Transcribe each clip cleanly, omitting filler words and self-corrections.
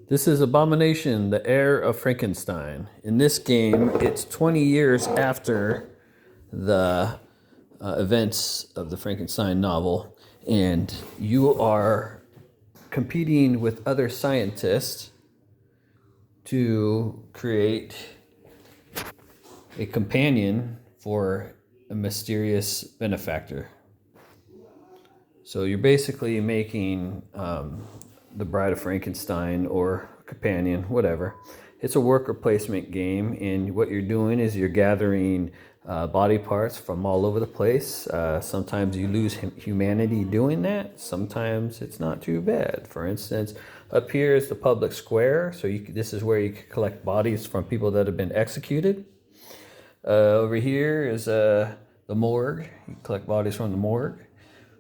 This is Abomination, the heir of Frankenstein. In this game, it's 20 years after the events of the Frankenstein novel, and you are competing with other scientists to create a companion for a mysterious benefactor. So you're basically making the Bride of Frankenstein or companion, whatever. It's a worker placement game, and what you're doing is you're gathering body parts from all over the place. Sometimes you lose humanity doing that. Sometimes it's not too bad. For instance, up here is the public square. So this is where you can collect bodies from people that have been executed. Over here is the morgue. You collect bodies from the morgue.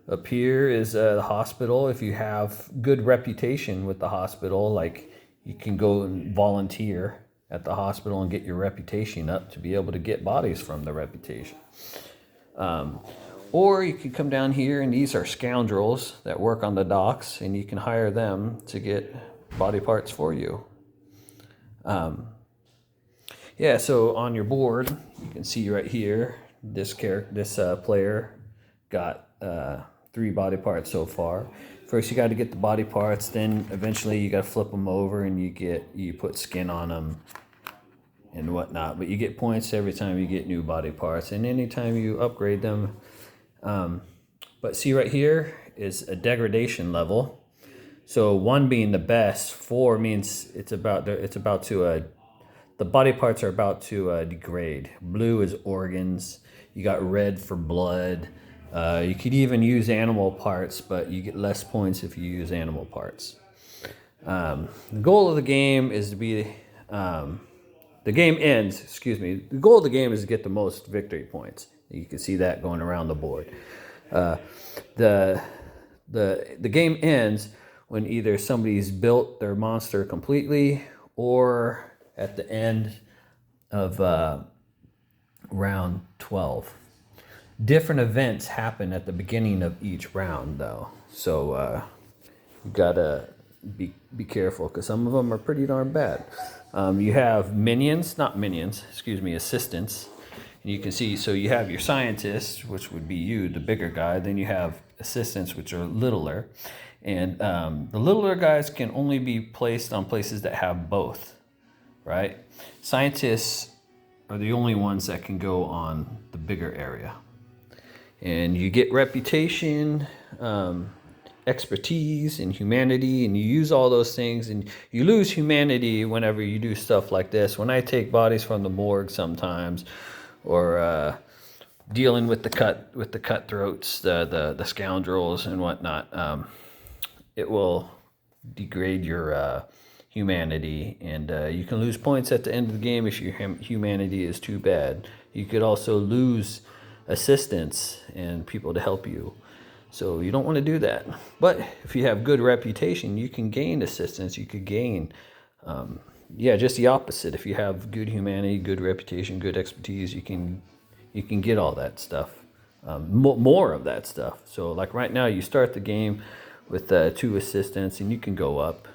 Up here is the hospital. If you have good reputation with the hospital, like you can go and volunteer at the hospital and get your reputation up to be able to get bodies from the reputation. Or you can come down here, and these are scoundrels that work on the docks, and you can hire them to get body parts for you. So on your board, you can see right here, this player got 3 body parts so far. First, you got to get the body parts. Then eventually, you got to flip them over, and you put skin on them and whatnot. But you get points every time you get new body parts, and anytime you upgrade them. But see right here is a degradation level. So 1 being the best, 4 means the body parts are about to degrade. Blue is organs. You got red for blood. You could even use animal parts, but you get less points if you use animal parts. The goal of the game is to be... the game ends, The goal of the game is to get the most victory points. You can see that going around the board. The game ends when either somebody's built their monster completely, or at the end of round 12. Different events happen at the beginning of each round, though. So you gotta be careful, because some of them are pretty darn bad. You have assistants. And you can see, so you have your scientists, which would be you, the bigger guy. Then you have assistants, which are littler. And the littler guys can only be placed on places that have both, right? Scientists are the only ones that can go on the bigger area. And you get reputation, expertise, and humanity, and you use all those things, and you lose humanity whenever you do stuff like this. When I take bodies from the morgue sometimes, or dealing with the cutthroats, the scoundrels and whatnot, it will degrade your humanity, and you can lose points at the end of the game if your humanity is too bad. You could also lose assistance and people to help you, so you don't want to do that. But if you have good reputation, you can gain assistance. You could gain just the opposite. If you have good humanity, good reputation, good expertise, you can get all that stuff, more of that stuff. So like right now, you start the game with 2 assistants, and you can go up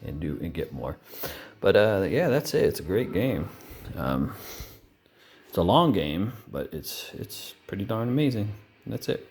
and get more. But that's it. It's a great game. It's a long game, but it's pretty darn amazing. And that's it.